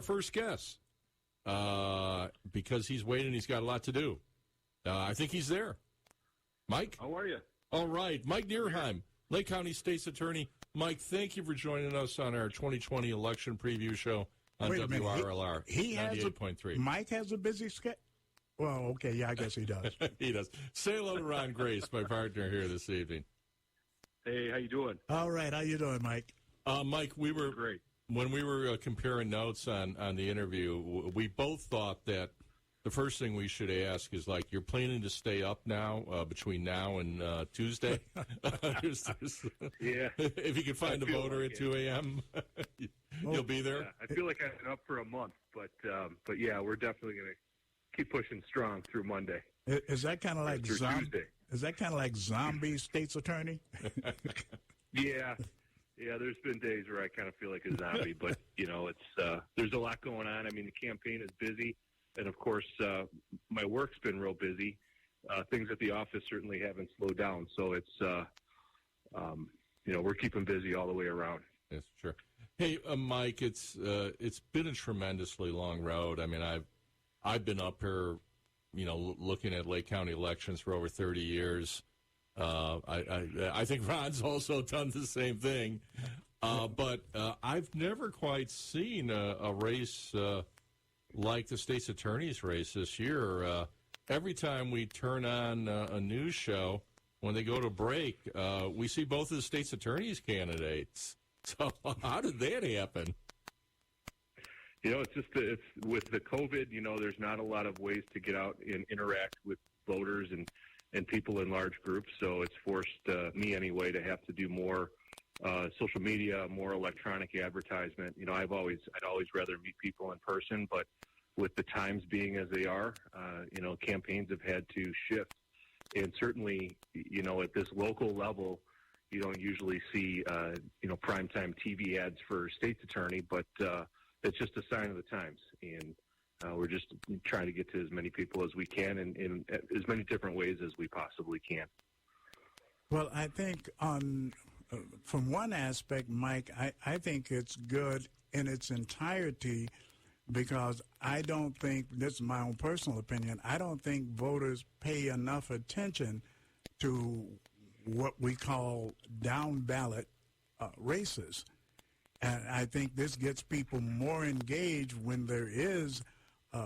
our first guest because he's waiting. He's got a lot to do. I think he's there. Mike? How are you? All right. Mike Nerheim, Lake County State's Attorney. Mike, thank you for joining us on our 2020 election preview show on WRLR. He has 98.3. Mike has a busy schedule. Well, okay, yeah, I guess he does. He does. Say hello to Ron Grace, my partner here this evening. Hey, how you doing? All right, how you doing, Mike? Mike, we were great. When we were comparing notes on the interview, we both thought that the first thing we should ask is, like, you're planning to stay up now between now and Tuesday? Yeah. If you could find a voter at 2 a.m., you'll be there? Yeah, I feel like I've been up for a month, but yeah, we're definitely going to keep pushing strong through Monday. Is that kind of like Tuesday? Is that kind of like zombie state's attorney? Yeah. Yeah, there's been days where I kind of feel like a zombie, but, it's there's a lot going on. I mean, the campaign is busy. And, of course, my work's been real busy. Things at the office certainly haven't slowed down. So it's, we're keeping busy all the way around. Yes, sure. Hey, Mike, it's been a tremendously long road. I mean, I've been up here, looking at Lake County elections for over 30 years. I think Ron's also done the same thing. But I've never quite seen a race like the state's attorney's race this year. Every time we turn on a news show, when they go to break, we see both of the state's attorney's candidates. So how did that happen? It's just it's with the COVID, there's not a lot of ways to get out and interact with voters and people in large groups. So it's forced me anyway to have to do more social media, more electronic advertisement. I'd always rather meet people in person, but with the times being as they are, campaigns have had to shift. And certainly, at this local level, you don't usually see, primetime TV ads for state's attorney, but it's just a sign of the times. And we're just trying to get to as many people as we can in as many different ways as we possibly can. Well, I think from one aspect, Mike, I think it's good in its entirety because I don't think, this is my own personal opinion, I don't think voters pay enough attention to what we call down-ballot races. And I think this gets people more engaged when there is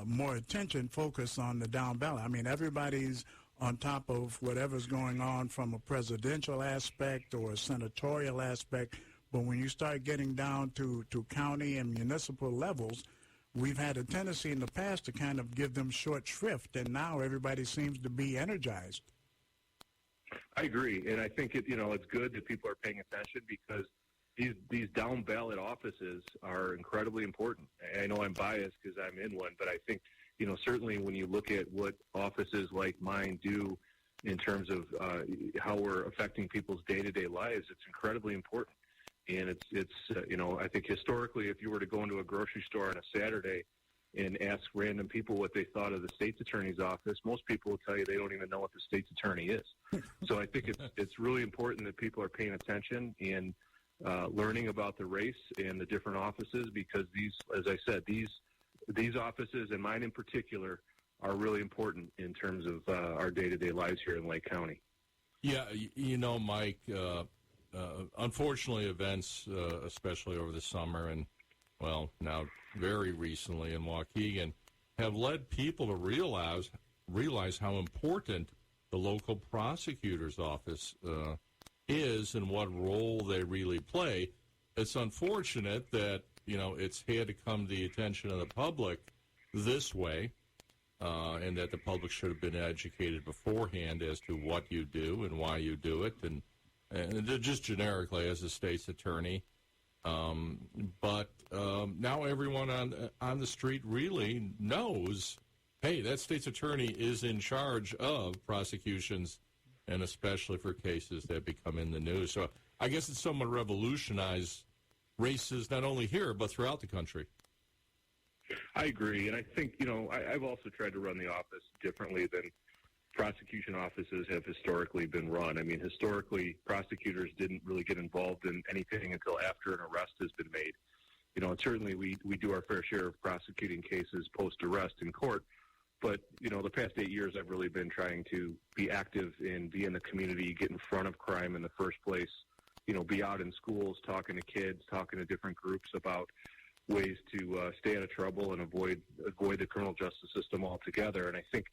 more attention focused on the down ballot. I mean, everybody's on top of whatever's going on from a presidential aspect or a senatorial aspect. But when you start getting down to county and municipal levels, we've had a tendency in the past to kind of give them short shrift, and now everybody seems to be energized. I agree, and I think it's good that people are paying attention because these down ballot offices are incredibly important. I know I'm biased because I'm in one, but I think certainly when you look at what offices like mine do in terms of how we're affecting people's day-to-day lives, it's incredibly important. And it's I think historically, if you were to go into a grocery store on a Saturday and ask random people what they thought of the state's attorney's office, most people will tell you they don't even know what the state's attorney is. So I think it's really important that people are paying attention and learning about the race and the different offices because these, as I said, these offices, and mine in particular, are really important in terms of our day-to-day lives here in Lake County. Yeah, Mike, unfortunately events, especially over the summer and, well, now very recently in Waukegan, have led people to realize how important the local prosecutor's office is and what role they really play. It's unfortunate that, it's had to come to the attention of the public this way, and that the public should have been educated beforehand as to what you do and why you do it, and just generically as a state's attorney. But now everyone on the street really knows, hey, that state's attorney is in charge of prosecutions, and especially for cases that become in the news. So I guess it's somewhat revolutionized races not only here but throughout the country. I agree, and I think, I've also tried to run the office differently than prosecution offices have historically been run. I mean, historically, prosecutors didn't really get involved in anything until after an arrest has been made. and certainly we do our fair share of prosecuting cases post-arrest in court. But, the past 8 years, I've really been trying to be active and be in the community, get in front of crime in the first place, be out in schools, talking to kids, talking to different groups about ways to stay out of trouble and avoid the criminal justice system altogether. And I think,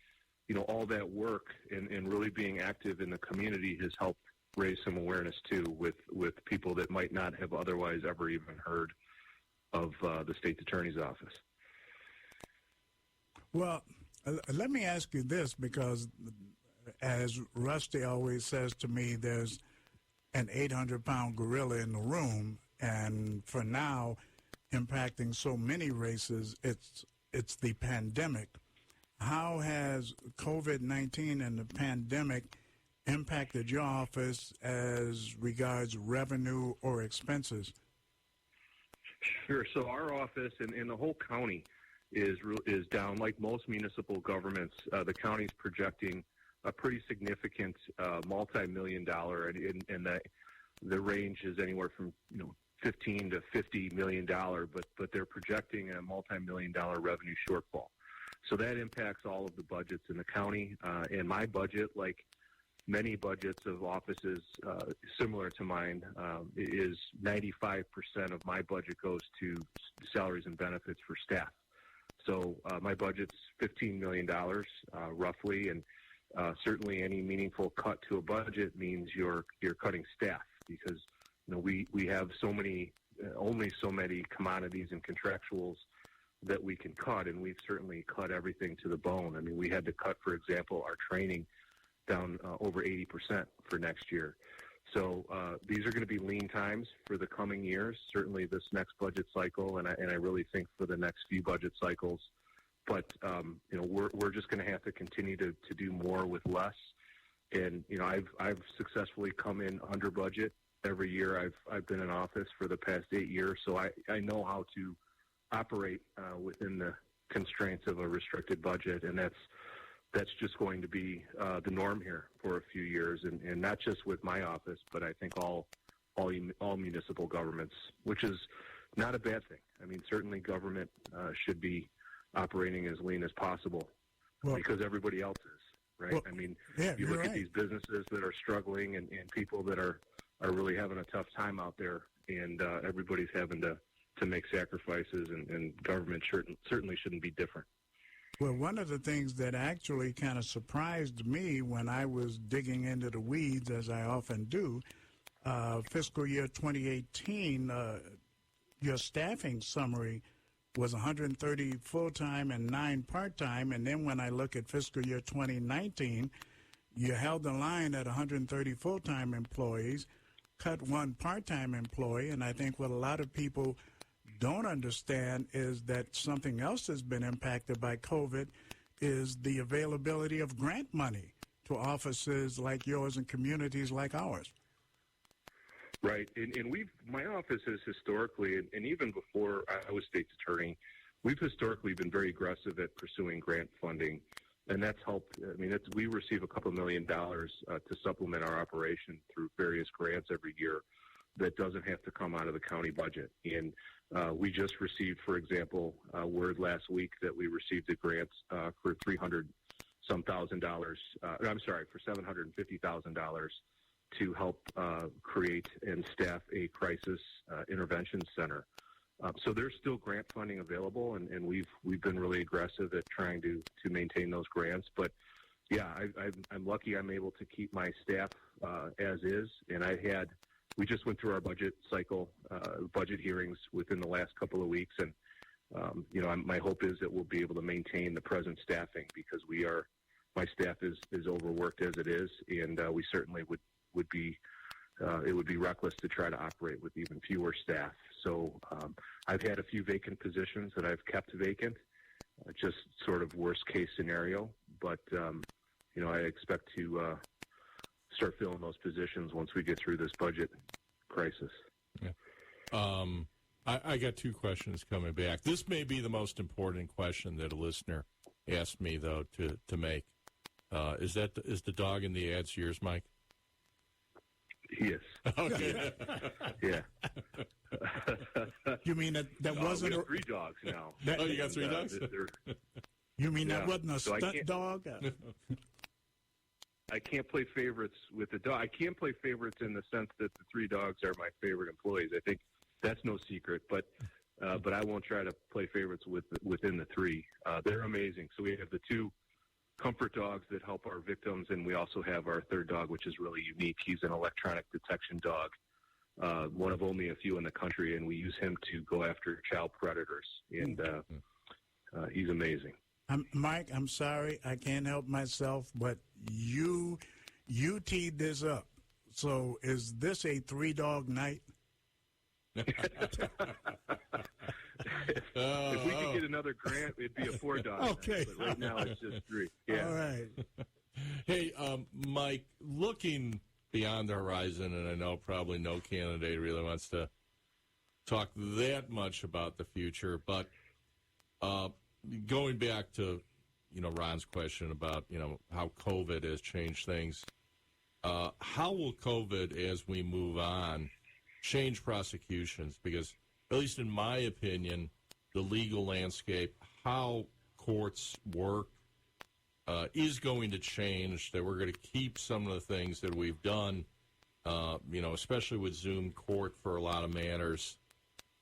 all that work and really being active in the community has helped raise some awareness, too, with people that might not have otherwise ever even heard of the state's attorney's office. Well, let me ask you this, because as Rusty always says to me, there's an 800-pound gorilla in the room, and for now, impacting so many races, it's the pandemic. How has COVID-19 and the pandemic impacted your office as regards revenue or expenses? Sure. So our office and the whole county is down. Like most municipal governments, the county's projecting a pretty significant multi-million-dollar, and the range is anywhere from $15 to $50 million, but they're projecting a multi-million-dollar revenue shortfall. So that impacts all of the budgets in the county. And my budget, like many budgets of offices similar to mine, is 95% of my budget goes to salaries and benefits for staff. So my budget's $15 million roughly, and certainly any meaningful cut to a budget means you're cutting staff, because we have only so many commodities and contractuals that we can cut, and we've certainly cut everything to the bone. I mean, we had to cut, for example, our training down over 80% for next year. So these are going to be lean times for the coming years, certainly this next budget cycle, and I really think for the next few budget cycles. But, we're just going to have to continue to do more with less. And, I've successfully come in under budget every year I've been in office for the past 8 years, so I know how to operate within the constraints of a restricted budget, and that's just going to be the norm here for a few years, and not just with my office, but I think all municipal governments, which is not a bad thing. I mean, certainly government should be operating as lean as possible, because everybody else is, right? Well, I mean, yeah, you look right. at these businesses that are struggling and people that are really having a tough time out there, and everybody's having to make sacrifices, and government certainly shouldn't be different. Well, one of the things that actually kind of surprised me when I was digging into the weeds, as I often do, fiscal year 2018, your staffing summary was 130 full-time and 9 part-time, and then when I look at fiscal year 2019, you held the line at 130 full-time employees, cut 1 part-time employee, and I think what a lot of people don't understand is that something else has been impacted by COVID is the availability of grant money to offices like yours and communities like ours. Right, and my office has historically, and even before I was state's attorney, we've historically been very aggressive at pursuing grant funding, and that's helped. I mean, we receive a couple $1 million to supplement our operation through various grants every year that doesn't have to come out of the county budget. And we just received, for example, word last week that we received a grant for $300,000. I'm sorry, for $750,000 to help create and staff a crisis intervention center. So there's still grant funding available, and we've been really aggressive at trying to maintain those grants. But yeah, I'm lucky I'm able to keep my staff as is, and we just went through our budget cycle, budget hearings within the last couple of weeks, and my hope is that we'll be able to maintain the present staffing, because my staff is overworked as it is, and we certainly would be it would be reckless to try to operate with even fewer staff. So I've had a few vacant positions that I've kept vacant, just sort of worst case scenario, but I expect to start filling those positions once we get through this budget crisis. Yeah. I got 2 questions coming back. This may be the most important question that a listener asked me, though, to make. Is the dog in the ads yours, Mike? Yes. Okay. Yeah. You mean that wasn't we a, have 3 dogs now. Oh, you got 3 dogs? you mean that Yeah. wasn't a So I stunt can't- dog? I can't play favorites with the dog. I can't play favorites in the sense that the 3 dogs are my favorite employees. I think that's no secret, but I won't try to play favorites within the 3. They're amazing. So we have the 2 comfort dogs that help our victims, and we also have our 3rd dog, which is really unique. He's an electronic detection dog, one of only a few in the country, and we use him to go after child predators. And he's amazing. Mike, I'm sorry, I can't help myself, but you teed this up. So is this a 3-dog night? If we could get another grant, it'd be a 4-dog. Okay. But right now it's just 3. Yeah. All right. Hey, Mike, looking beyond the horizon, and I know probably no candidate really wants to talk that much about the future, but going back to, Ron's question about, how COVID has changed things, how will COVID, as we move on, change prosecutions? Because, at least in my opinion, the legal landscape, how courts work, is going to change, that we're going to keep some of the things that we've done, especially with Zoom court for a lot of matters,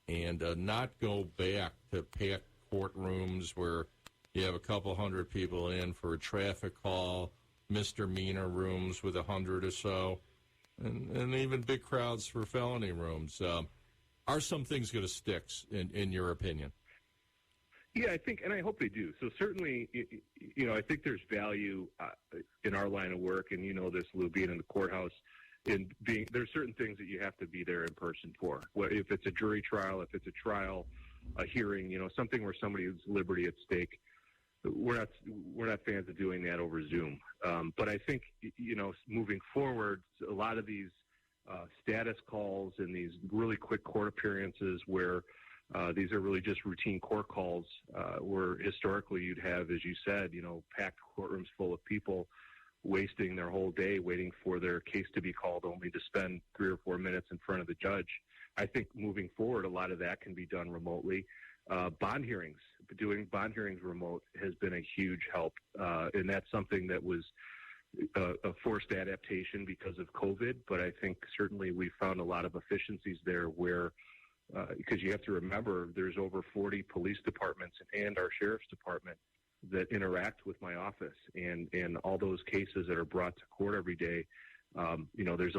and not go back to packed courtrooms where you have a couple hundred people in for a traffic call, misdemeanor rooms with 100 or so, and even big crowds for felony rooms. Are some things going to stick, in your opinion? Yeah, I think, and I hope they do. So certainly, I think there's value in our line of work, and this, Lou, being in the courthouse, there's certain things that you have to be there in person for. If it's a jury trial, if it's a trial, a hearing, something where somebody's liberty at stake, we're not fans of doing that over Zoom. But I think, moving forward, a lot of these status calls and these really quick court appearances where these are really just routine court calls, where historically you'd have, as you said, packed courtrooms full of people wasting their whole day waiting for their case to be called, only to spend 3 or 4 minutes in front of the judge. I think moving forward, a lot of that can be done remotely. Bond hearings, doing bond hearings remote has been a huge help, and that's something that was a forced adaptation because of COVID, but I think certainly we found a lot of efficiencies there where, because you have to remember, there's over 40 police departments and our sheriff's department that interact with my office, and all those cases that are brought to court every day, there's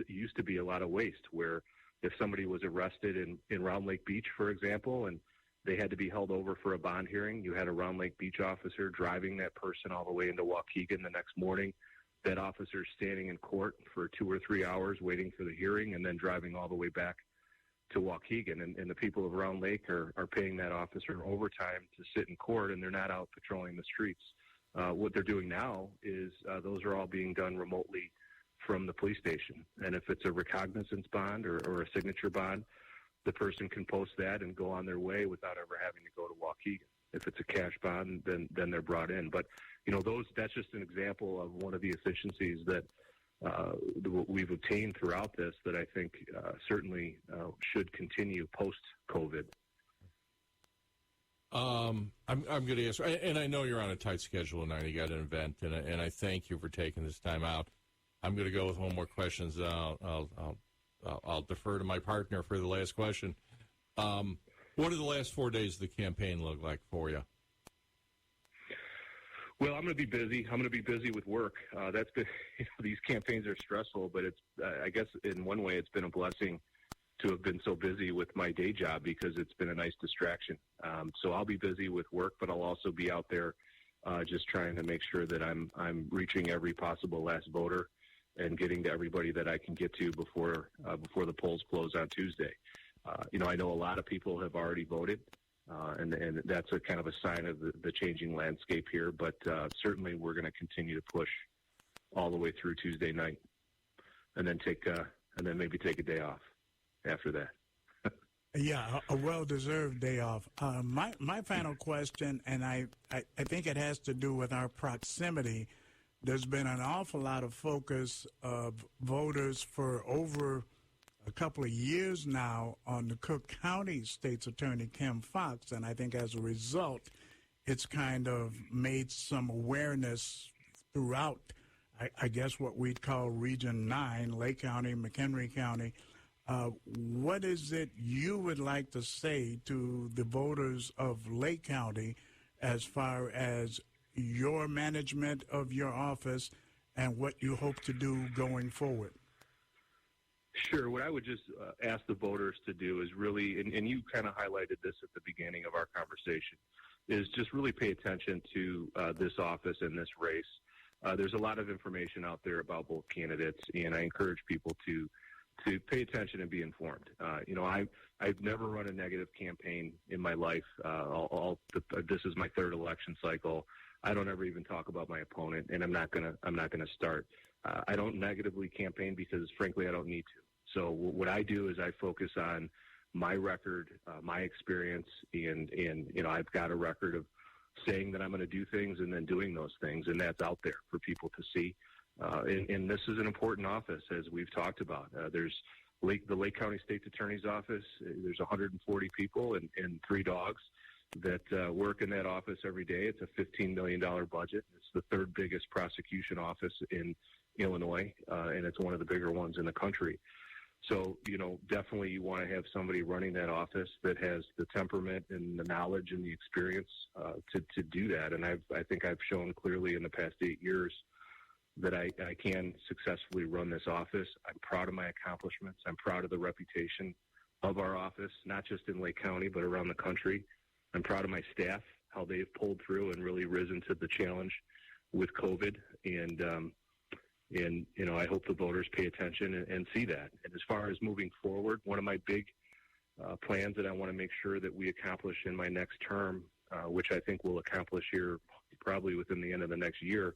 used to be a lot of waste where if somebody was arrested in Round Lake Beach, for example, and they had to be held over for a bond hearing, you had a Round Lake Beach officer driving that person all the way into Waukegan the next morning. That officer standing in court for 2 or 3 hours waiting for the hearing and then driving all the way back to Waukegan. And the people of Round Lake are paying that officer overtime to sit in court, and they're not out patrolling the streets. What they're doing now is those are all being done remotely from the police station. And if it's a recognizance bond or a signature bond, the person can post that and go on their way without ever having to go to Waukegan. If it's a cash bond, then they're brought in. But, that's just an example of one of the efficiencies that we've obtained throughout this that I think certainly should continue post-COVID. I'm going to ask, and I know you're on a tight schedule tonight. You got an event, and I thank you for taking this time out. I'm going to go with one more question. I'll defer to my partner for the last question. What do the last 4 days of the campaign look like for you? Well, I'm going to be busy. I'm going to be busy with work. That's been, these campaigns are stressful, but it's, I guess in one way it's been a blessing to have been so busy with my day job because it's been a nice distraction. So I'll be busy with work, but I'll also be out there just trying to make sure that I'm reaching every possible last voter and getting to everybody that I can get to before the polls close on Tuesday. I know a lot of people have already voted, and that's a kind of a sign of the changing landscape here. But certainly, we're going to continue to push all the way through Tuesday night, and then maybe take a day off after that. Yeah, a well-deserved day off. My final question, and I think it has to do with our proximity there's been an awful lot of focus of voters for over a couple of years now on the Cook County State's Attorney Kim Foxx, and I think as a result, it's kind of made some awareness throughout, I guess, what we'd call Region 9, Lake County, McHenry County. What is it you would like to say to the voters of Lake County as far as your management of your office and what you hope to do going forward? Sure. What I would just ask the voters to do is really, and you kind of highlighted this at the beginning of our conversation, is just really pay attention to this office and this race. There's a lot of information out there about both candidates, and I encourage people to pay attention and be informed. I've never run a negative campaign in my life. This is my third election cycle. I don't ever even talk about my opponent, and I'm not gonna start. I don't negatively campaign because, frankly, I don't need to. So what I do is I focus on my record, my experience, and I've got a record of saying that I'm going to do things and then doing those things, and that's out there for people to see. And this is an important office, as we've talked about. There's the Lake County State's Attorney's Office. There's 140 people and 3 dogs that work in that office every day. It's a $15 million budget. It's the third biggest prosecution office in Illinois, and it's one of the bigger ones in the country. So, definitely you want to have somebody running that office that has the temperament and the knowledge and the experience to do that. And I think I've shown clearly in the past 8 years that I can successfully run this office. I'm proud of my accomplishments. I'm proud of the reputation of our office, not just in Lake County, but around the country. I'm proud of my staff, how they've pulled through and really risen to the challenge with COVID. And I hope the voters pay attention and see that. And as far as moving forward, one of my big plans that I want to make sure that we accomplish in my next term, which I think we'll accomplish here probably within the end of the next year,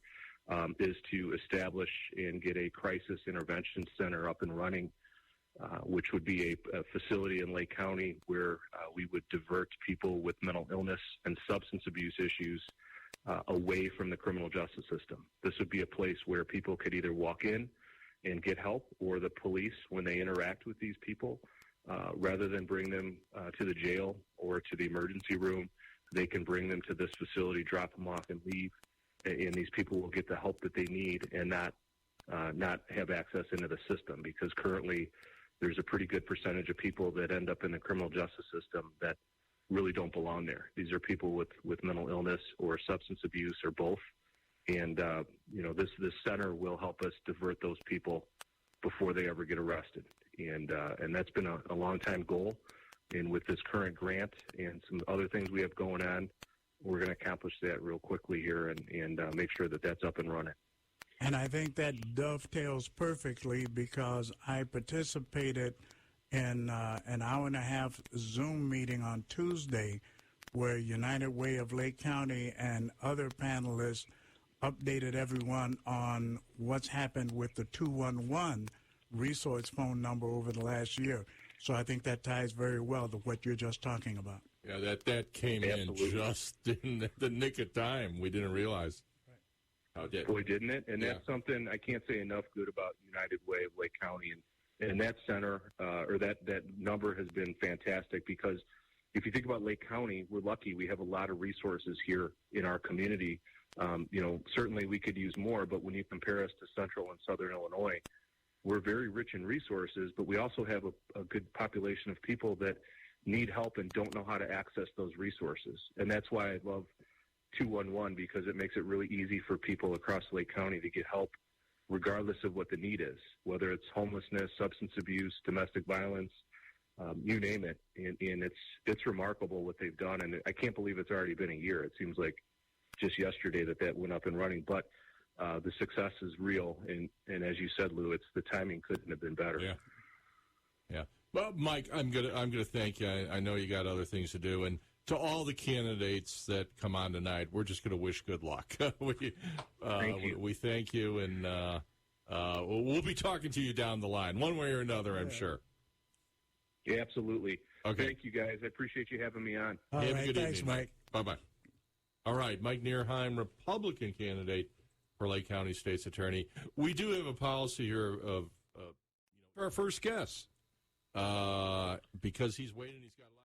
is to establish and get a crisis intervention center up and running, which would be a facility in Lake County where we would divert people with mental illness and substance abuse issues away from the criminal justice system. This would be a place where people could either walk in and get help, or the police, when they interact with these people, rather than bring them to the jail or to the emergency room, they can bring them to this facility, drop them off, and leave. And these people will get the help that they need and not have access into the system, because currently there's a pretty good percentage of people that end up in the criminal justice system that really don't belong there. These are people with mental illness or substance abuse or both. And, this center will help us divert those people before they ever get arrested. And that's been a long-time goal. And with this current grant and some other things we have going on, we're going to accomplish that real quickly here and make sure that that's up and running. And I think that dovetails perfectly, because I participated in an hour-and-a-half Zoom meeting on Tuesday where United Way of Lake County and other panelists updated everyone on what's happened with the 211 resource phone number over the last year. So I think that ties very well to what you're just talking about. Yeah, that came Absolutely. in just in the nick of time. We didn't realize. How did? Boy, didn't it? And that's something I can't say enough good about United Way of Lake County. And that center, or that number has been fantastic, because if you think about Lake County, we're lucky. We have a lot of resources here in our community. Certainly we could use more, but when you compare us to central and southern Illinois, we're very rich in resources, but we also have a good population of people that need help and don't know how to access those resources. And that's why I love 211, because it makes it really easy for people across Lake County to get help regardless of what the need is, whether it's homelessness, substance abuse, domestic violence, you name it. And it's remarkable what they've done. And I can't believe it's already been a year. It seems like just yesterday that went up and running. But the success is real. And as you said, Lou, the timing couldn't have been better. Yeah. Well, Mike, I'm gonna thank you. I know you got other things to do, and to all the candidates that come on tonight, we're just gonna wish good luck. We thank you, and we'll be talking to you down the line, one way or another, I'm sure. Yeah, absolutely. Okay. Thank you, guys. I appreciate you having me on. All Have right, a good thanks, evening, Mike. Bye-bye. All right, Mike Nerheim, Republican candidate for Lake County State's Attorney. We do have a policy here of for our first guest because he's waiting. He's got a lot.